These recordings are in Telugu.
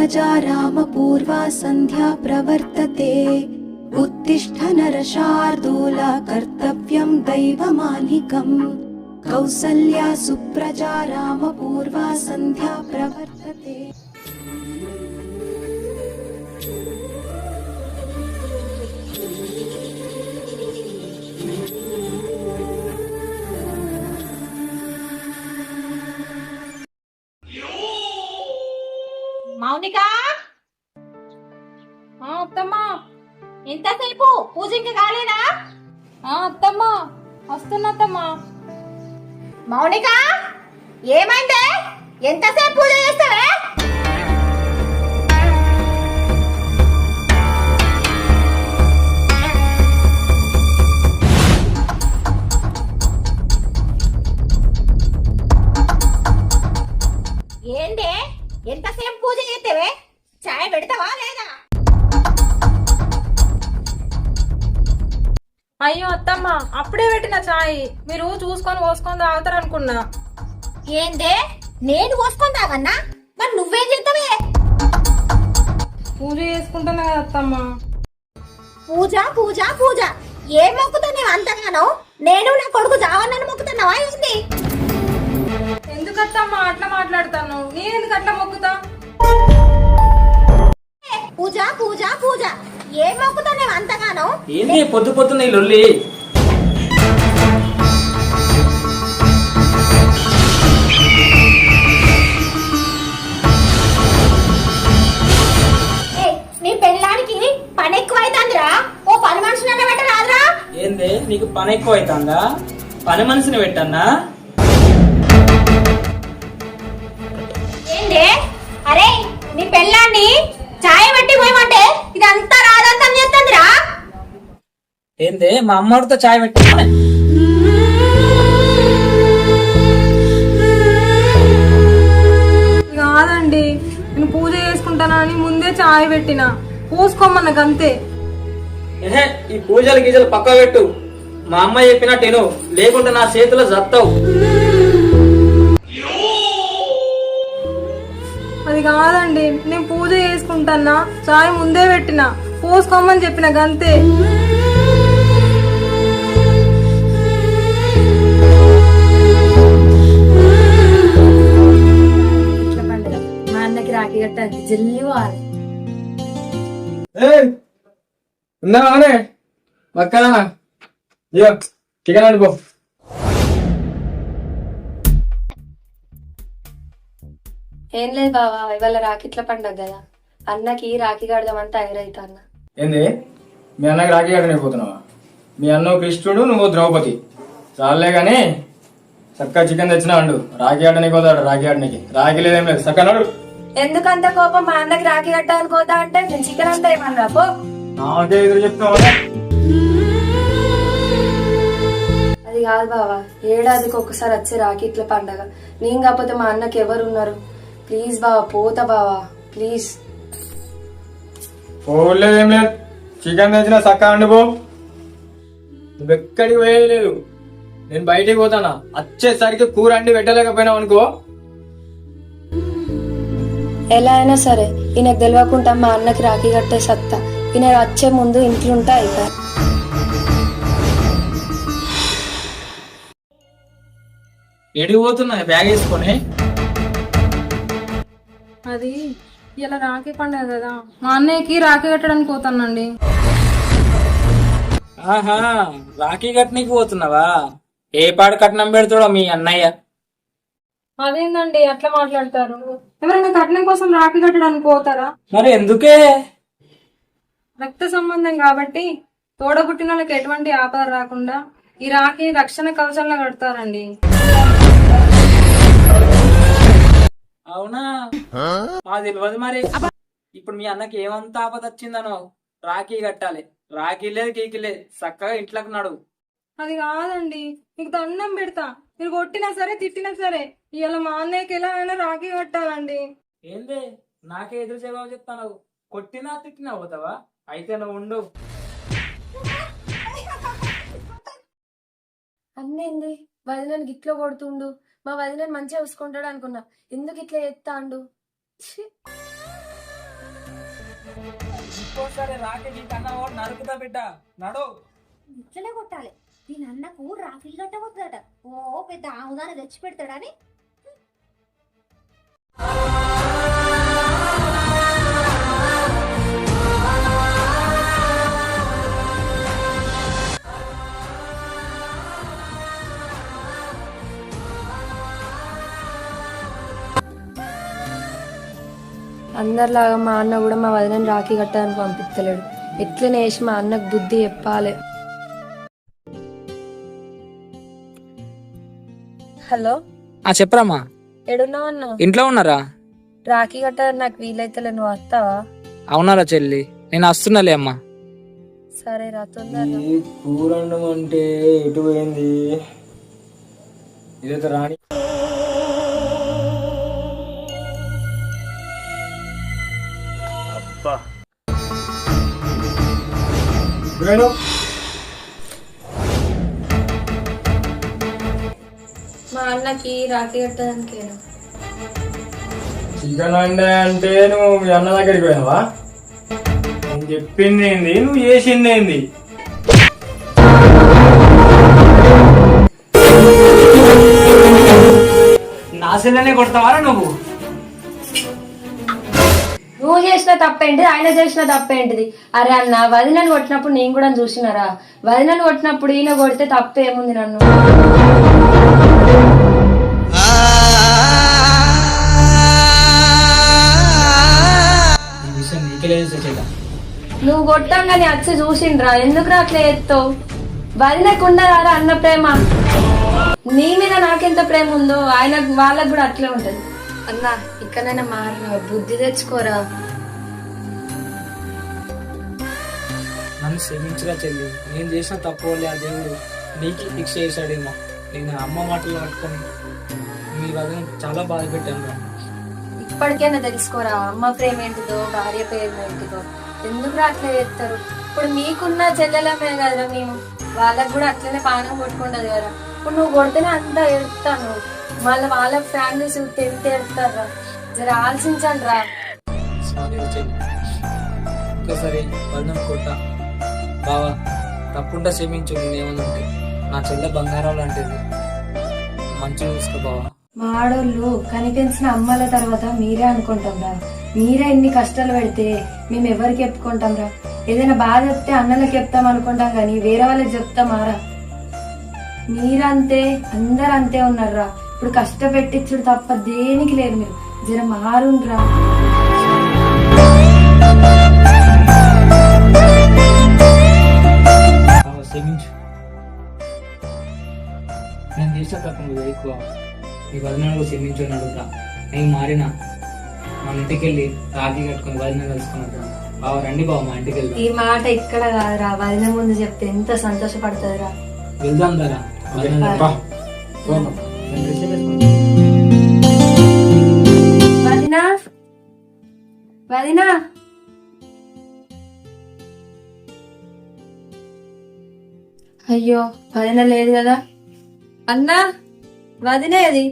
सुप्रजा रामपूर्वा सन्ध्या प्रवर्तते उत्तिष्ठ नरशार्दूल कर्तव्यं दैवमान्निकम् कौसल्या सुप्रजा रामपूर्वा सन्ध्या प्रवर्तते। మౌనిక అత్తమ్మా ఎంతసేపు పూజ ఇంకా కాలేదా? అత్తమ్మా వస్తున్నా అత్తమ్మా. మౌనిక ఏమైందే? ఎంతసేపు పూజ చేస్తావే? ఏందే ఎంతసేపు పూజ చేస్తావే? చాయ్ పెడతావా లేదా? అయ్యో అత్తమ్మా అప్పుడే పెట్టిన చాయ్, మీరు చూసుకొని పోసుకొని తాగుతారు అనుకున్నా. ఏందే నేను పోసుకొని తాగన్నా? మరి నువ్వేం చేస్తావే? పూజ చేసుకుంటున్నా కదా అత్తమ్మా. పూజ పూజ పూజ ఏం మొక్కుతున్నావు అంతగానో? నేను నా కొడుకు జావన్నని మొక్కుతున్నావా ఏంది? ఎందుకత్తమ్మా అట్లా మాట్లాడతాను? నేను ఎందుకు అట్లా మొక్కుతా? పూజ పూజ పూజ ఏం మొక్కుతున్నావు అంతగానో? ఏంది పొద్దు పొద్దున్న ఈ లొల్లి? నీ పెళ్ళానికి పని ఎక్కువ అవుతుందిరా, ఓ పని మనిషిని పెట్టరాదురా? ఏంది నీకు పని ఎక్కువ అవుతుందా? పని మనిషిని పెట్టన్నా? ఏంది అరే నీ పెళ్ళాన్ని చాయ్ పట్టి పోయమంటే ఇదంతా రాదంతం చేస్తుందిరా? ఏంది మా అమ్మడితో చాయ్ పెట్టి కాదండి, నేను పూజ చేసుకుంటానా అని ముందే చాయ్ పెట్టిన, పూసుకోమన్నకు అంతే. ఈ పూజలు గీజలు పక్క పెట్టు. మా అమ్మ చెప్పినట్టు విను, లేకుంటే నా చేతిలో జత్తావు. అది కాదండి, నేను పూజ చేసుకుంటానా, చాయ్ ముందే పెట్టిన, పోసుకోమని చెప్పిన గంతే. మా అన్నకి రాఖీ కట్టాలి జల్లి వారు. ఉన్నావానే మక్కనా? చికెన్ అనుకో. ఏం లేదు బావా, ఇవాళ రాఖీట్ల పండుగ కదా, అన్నకి రాఖీ కడదామని తయారైతా అన్న. ఏంది మీ అన్నకి రాఖీ కట్టనిపోతున్నావా? మీ అన్న కృష్ణుడు, నువ్వు ద్రౌపది. చాలే గాని చక్కగా చికెన్ తెచ్చినా అండు. రాఖీ ఆడనికి పోతాడు. రాఖీ ఆడనికి రాఖీ లేదేం లేదు, చక్కనాడు. ఎందుకంత కోపం? మా అన్నకి రాఖీ కట్టాలని పోతా అంటే నేను చికెన్ అంతా ఏమన్నా పో. నాకే ఎదురు చెప్తావా? అది కాదు బావా, ఏడాదికి ఒక్కసారి వచ్చే రాఖీట్ల పండగ, నేను కాకపోతే మా అన్నకి ఎవరున్నారు? ప్లీజ్ బావా పోతా బావా ప్లీజ్. పోలేదేం లేదు, చికెన్ తెచ్చినా చక్కగా అండు పో. నువ్వెక్కడికి పోయలేదు, నేను బయటికి పోతానా. వచ్చేసరికి కూర అండి పెట్టలేకపోయినావు అనుకో. ఎలా అయినా సరే ఈయనకు తెలియకుండా మా అన్నకి రాఖీ కట్టే సత్తా. ఈయన వచ్చే ముందు ఇంట్లో ఉంటా అయిపోయి. ఎడికి పోతున్నా బ్యాగ్ వేసుకొని? అది ఇలా రాఖీ పండుగ కదా, మా అన్నయ్యకి రాఖీ కట్టడానికి పోతానండి. ఆహా, రాఖీ కట్టనికి పోతున్నావా? ఏ పాడు కట్నం పెడతాడో మీ అన్నయ్య. అదేందండి అట్లా మాట్లాడతారు? ఎవరైనా కట్నం కోసం రాఖీ కట్టడానికి పోతారా? మరి ఎందుకే? రక్త సంబంధం కాబట్టి తోడబుట్టిన వాళ్ళకి ఎటువంటి ఆపద రాకుండా ఈ రాఖీ రక్షణ కవచంలో కడతారండి. అవునా? మాకు తెలియదు మరి. ఇప్పుడు మీ అన్నకి ఏమంత ఆపద వచ్చిందనో రాఖీ కట్టాలి. రాఖీ లేదు గీకి లేదు, చక్కగా ఇంట్లోకి నడువు. అది కాదండి, మీకు దండం పెడతా, మీరు కొట్టినా సరే తిట్టినా సరే ఇవాళ మా అన్నయ్యకి ఎలా అయినా రాఖీ కట్టాలండి. ఏంది నాకే ఎదురు జవాబు చెప్తాను? కొట్టినా తిట్టినా పోతావా? అయితే నువ్వు ఉండు. అన్నేంది వదినని గిట్లో కొడుతుండు, మా వదినని మంచిగా చూసుకుంటాడు అనుకున్నా, ఎందుకు ఇట్లా ఎత్తాండు? ఇంకోసారి రాఖీకి కన్నా వాడు నరుకుతా బిడ్డ నడు. ఇట్లనే కొట్టాలి. దీని అన్నకు రాఖీలు కట్టబోతుందట. ఓ పెద్ద ఆముదాన తెచ్చి పెడతాడని. అందరిలాగా మా అన్న కూడా మా వదినని రాఖీ కట్టడానికి పంపిస్తలేడు. ఎట్లనే వేసి మా అన్నకు బుద్ధి చెప్పాలి. హలో, చెప్పరామ్మా. ఎడున్నావు అన్న? ఇంట్లో ఉన్నారా? రాఖీ కట్టడానికి నాకు వీలైతే నువ్వు వస్తావా? అవునారా చెల్లి, నేను వస్తున్నాలే అమ్మా. సరే రా, తొందరగా. ఈ కూర వండమంటే ఎటు పోయింది? ఇదైతే రాణి. అబ్బా మా అన్నకి రాఖీ కట్టడానికేనా? చికెన్ వండే అంటే నువ్వు మీ అన్న దగ్గరికి పోయినావా? నేను చెప్పింది ఏంది, నువ్వు చేసింది ఏంది? నా సెల్లనే కొడతావారా నువ్వు? నువ్వు చేసిన తప్పేంటిది, ఆయన చేసిన తప్పేంటిది? అరే అన్న, వదినని కొట్టినప్పుడు నేను కూడా చూసినారా? వదినని కొట్టినప్పుడు ఈయన కొడితే తప్పేముంది? నన్ను నువ్వు కొట్టంగానే వచ్చి చూసిండ్రా? ఎందుకురా అట్లా ఎత్తావు? వదినకుండదారా అన్న ప్రేమ? నీ మీద నాకెంత ప్రేమ ఉందో ఆయన వాళ్ళకు కూడా అట్లే ఉంటది. అన్న, ఇక్కడైనా మారరా, బుద్ధి తెచ్చుకోరా. నన్ను క్షమించరా చెల్లి, నేను చేసిన తప్పు వల్లే ఆ దేవుడు నీకు శిక్ష చేశాడేమో. నేను అమ్మ మాటలు పట్టుకొని మీ వదిన చాలా బాధ పెట్టాను. ఇప్పటికైనా తెలుసుకోరా అమ్మ ప్రేమ ఏంటిదో, భార్య ప్రేమ ఏంటిదో. ఎందుకు అట్లా చేస్తారు? ఇప్పుడు మీకున్న చెల్లెలమే కదరా మేము, వాళ్ళకు కూడా అట్లనే పానం కొట్టుకుంటది కదా. ఇప్పుడు నువ్వు కొడితేనే అంతా ఎడుతాను, మళ్ళీ వాళ్ళ ఫ్యామిలీస్ ఎంత ఎడతారా? జర ఆలోచించండి రా. సారీ చెల్లి, ఇంకోసారి వదిన కొట్ట బావా, తప్పుంటే క్షమించు. నేనేమనుంటే నా చెల్లె బంగారం లాంటిది, మంచిగా చూసుకో బావా. మా ఆడోళ్ళు కనిపించిన అమ్మల తర్వాత మీరే అనుకుంటాం రా. మీరే ఇన్ని కష్టాలు పెడితే మేము ఎవరికి చెప్పుకుంటాం రా? ఏదైనా బాధ చెప్తే అన్నలకు చెప్తాం అనుకుంటాం కానీ వేరే వాళ్ళకి చెప్తామారా? మీరంతే, అందరు అంతే ఉన్నారా? ఇప్పుడు కష్టపెట్టించుడు తప్ప దేనికి లేదు. మీరు జర మారుండ్రా. క్షమించు, నేను చేసే తప్పు నువ్వు ఎక్కువ. నీ వదిన క్షమించు అని అడుగుతా. నేను మారినా మన ఇంటికి వెళ్ళి రాఖీ కట్టుకుని వదిన కలుసుకున్నట్టు. బావ రండి బావ, మా ఇంటికి వెళ్దాం. ఈ మాట ఇక్కడ కాదురా, వదిన ముందు చెప్తే ఎంత సంతోషపడుతుందిరా. వెళ్దాం ధరా. వదినా, వదినా, అయ్యో వదిన లేదు కదా. అన్నా, వదినేది?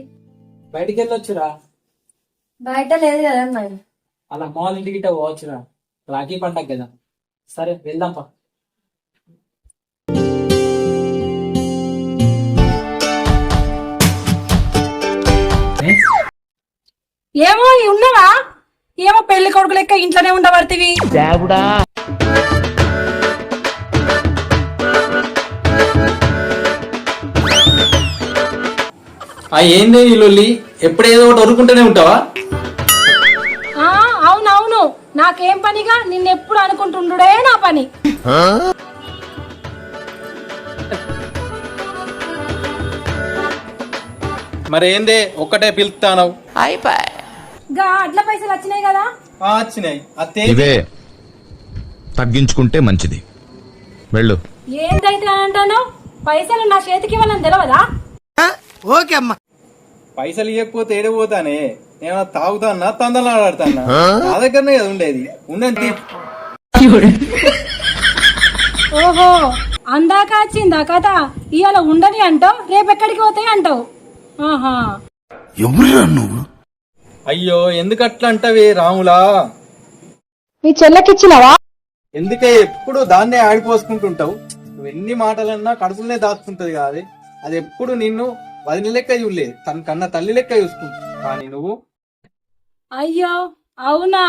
బయటికి వెళ్ళొచ్చురా. బయట లేదు కదా అమ్మాయి. అలా అమ్మ వాళ్ళ ఇంటికి పోవచ్చురా, రాఖీ పండగ కదా. సరే వెళ్దాంపా. ఏమో ఉన్నావా? ఏమో పెళ్లి కొడుకు లెక్క ఇంట్లోనే ఉండబడితివి. ఏంది ఈ లొల్లి? ఎప్పుడేదో ఒకటి వరుకుంటూనే ఉంటావా? అవునవును, నాకేం పనిగా? నిన్నెప్పుడు అనుకుంటుండే నా పని. మరేందే ఒక్కటే పిలుస్తాను? గా అడ్ల పైసలు వచ్చినాయి కదా. వచ్చినాయి. ఇవే తగ్గించుకుంటే మంచిది. వెళ్ళు. ఏందైతే అంటాను? పైసలు నా చేతికి ఇవ్వాలని తెలియదా? ఓకే అమ్మా. పైసలు ఇవ్వకపోతే ఏడిపోతానే? నేను తాగుతానా, తందలాడతానా? నా దగ్గరనే కదా ఉండేది. ఉండండి. ఓహో, అందాక వచ్చిందా కథ? ఇవాళ ఉండని అంటావు, రేపెక్కడికి పోతాయి అంటావు. ఆహా, ఎవరురా నువ్వు? అయ్యో, ఎందుకు అట్లా అంటావే రాములా? మీ చెల్లెకిచ్చినవా? ఎందుకే ఎప్పుడు దాన్నే ఆడిపోసుకుంటుంటావు? నువ్వు ఎన్ని మాటలన్నా కడుపులనే దాచుకుంటది కాదు. అది ఎప్పుడు నిన్ను వదిన లెక్క చూడలేదు, తన కన్నా తల్లి లెక్క చూసుకుంటుంది. కానీ నువ్వు అయ్యో అవునా,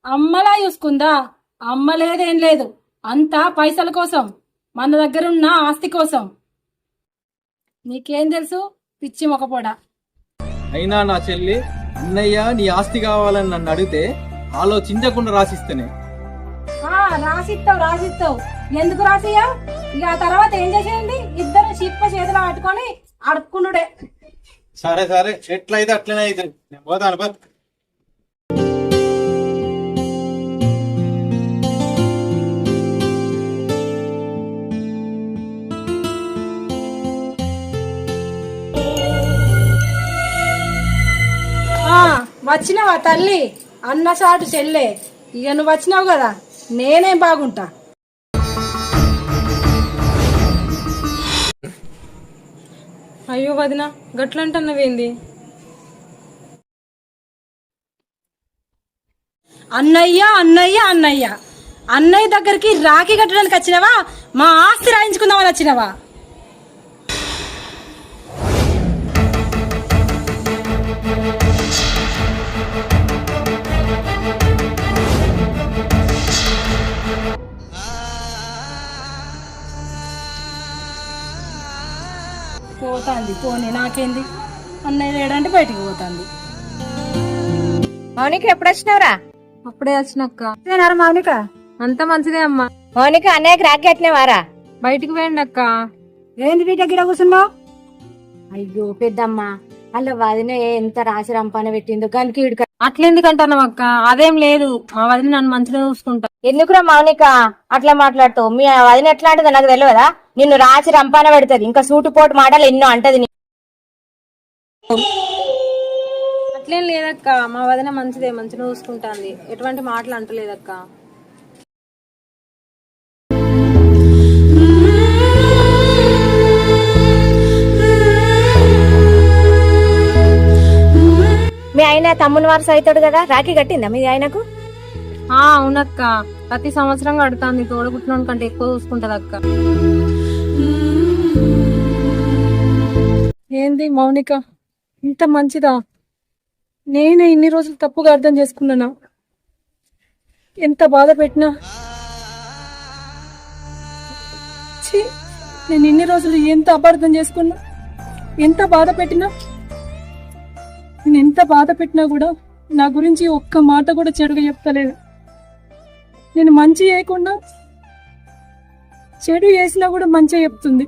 అమ్మలా చూసుకుందా? అమ్మ లేదేం లేదు, అంతా పైసల కోసం, మన దగ్గర ఉన్న ఆస్తి కోసం. నీకేం తెలుసు పిచ్చి మొకపోడా? అయినా నా చెల్లి, అన్నయ్య నీ ఆస్తి కావాలని నన్ను అడిగితే ఆలోచించకుండా రాసిస్తేనే. రాసిస్తావు ఎందుకు రాసియా? ఇక ఆ తర్వాత ఏం చేసేయండి, ఇద్దరు చిప్ప చేతిలో పట్టుకొని అడుక్కుండుడే. సరే సరే, ఎట్లయితే అట్లనే అయితే నేను పోతాను. బా వచ్చినావా తల్లి, అన్నసాటు చెల్లె? ఇక నువ్వు వచ్చినావు కదా, నేనేం బాగుంటా. అయ్యో వదిన, గట్లంటున్నావేంది? అన్నయ్య అన్నయ్య అన్నయ్య అన్నయ్య దగ్గరికి రాఖీ కట్టడానికి వచ్చినవా? మా ఆస్తి రాయించుకుందామని వచ్చినవా? పోతాంది పోనీ, నాకేంది? అన్నయ్య లేడంటే బయటికి పోతాంది. మౌనిక ఎప్పుడు వచ్చినావురా? అప్పుడే వచ్చినక్క. మౌనిక అంత మంచిదే అమ్మా. మౌనిక అన్నయ్యకి రాఖీ కట్టినవారా? బయటికి పోయండి అక్క. ఏంది వీటి దగ్గర కూర్చున్నావు? అయ్యో పెద్దమ్మ, అలా వదిన ఎంత రాసి రంపాన పెట్టిందో గనికి ఇడుక. అట్లెందుకంటున్నావు అక్క? అదేం లేదు, మా వదిన నన్ను మంచిగా చూసుకుంటా. ఎందుకురా మౌనిక అట్లా మాట్లాడుతావు? మీ వదిన ఎట్లాంటిదో నాకు తెలియదా? నిన్ను రాసి రంపాన పెడతది, ఇంకా సూటుపోటు మాటలు ఎన్నో అంటది. అట్లేం లేదక్క, మా వదిన మంచిదే, మంచిగా చూసుకుంటాంది, ఎటువంటి మాటలు అంటలేదక్క. మీ ఆయన తమ్ముని వారసు అవుతాడు కదా, రాఖీ కట్టిందా మీ ఆయనకు? అవునక్క, ప్రతి సంవత్సరం కడుతాంది, తోడబుట్టిన కంటే ఎక్కువ చూసుకుంటది అక్క. ఏంది మౌనిక ఇంత మంచిదా? నేనే ఇన్ని రోజులు తప్పుగా అర్థం చేసుకున్నానా? ఎంత బాధ పెట్టినా, నేను ఇన్ని రోజులు ఎంత అపార్థం చేసుకున్నా, ఎంత బాధ పెట్టినా, నేను ఎంత బాధ పెట్టినా కూడా నా గురించి ఒక్క మాట కూడా చెడుగా చెప్తలేదు. నేను మంచి చేయకుండా చెడు చేసినా కూడా మంచిగా చెప్తుంది.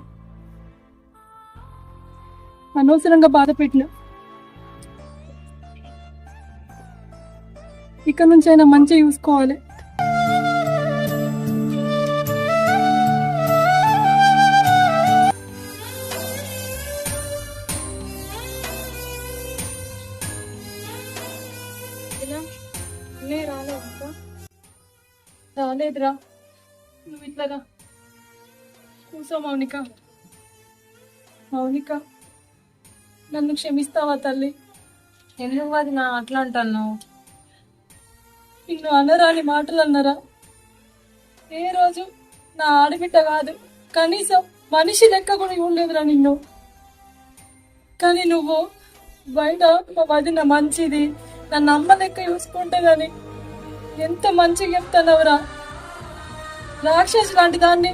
అనవసరంగా బాధ పెట్టిన. ఇక నుంచి అయినా మంచిగా చూసుకోవాలి. రాలేదురా, నువ్వు ఇట్లా కూసో మౌనిక. మౌనిక, నన్ను క్షమిస్తావా తల్లి? ఎందుకు అది నా అట్లా అంటాను? నిన్ను అనరాని మాటలు అన్నారా? ఏ రోజు నా ఆడబిడ్డ కాదు, కనీసం మనిషి లెక్క కూడా ఇవ్వలేదురా నిన్ను. కానీ నువ్వు బయట మా వదిన మంచిది, నన్ను అమ్మ లెక్క చూసుకుంటుందని ఎంత మంచిగా చెప్తానవరా? రాక్షసు లాంటి దాన్ని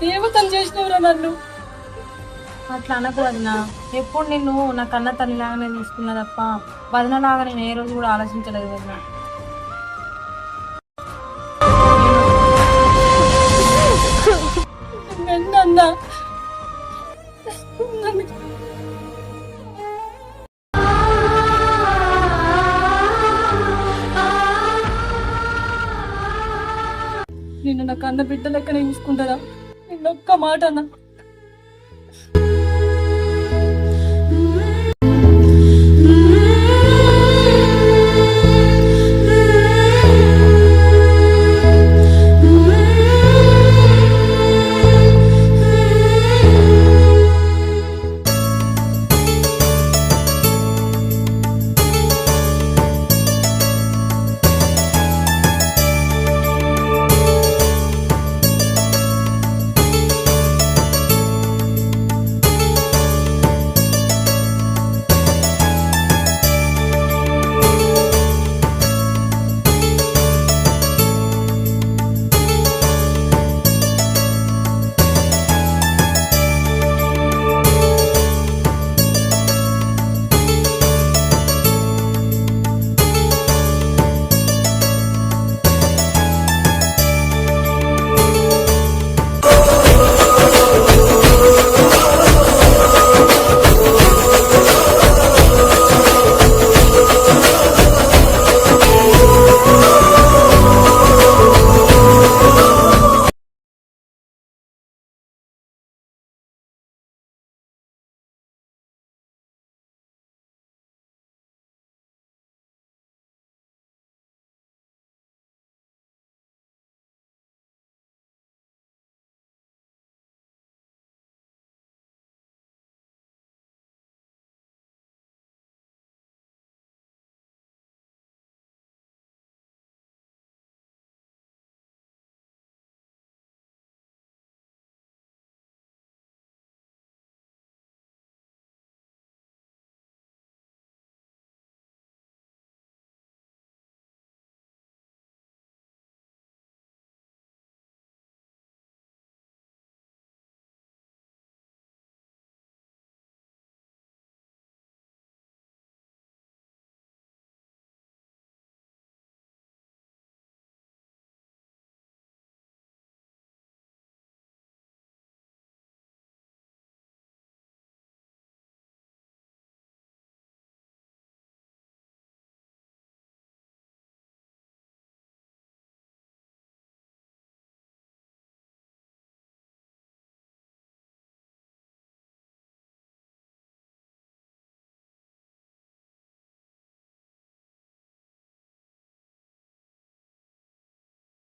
దేవతలు చేసినవరా నన్ను. అట్లా అనకు వదిన, ఎప్పుడు నిన్ను నా కన్న తల్లిలాగానే చూసుకున్నా తప్ప వదినలాగా నేను ఏ రోజు కూడా ఆలోచించలేదు వదిన. అన్నా నిన్ను నా కన్న బిడ్డ లెక్కనే చూసుకుంటారా? నిన్నొక్క మాట అన్నా,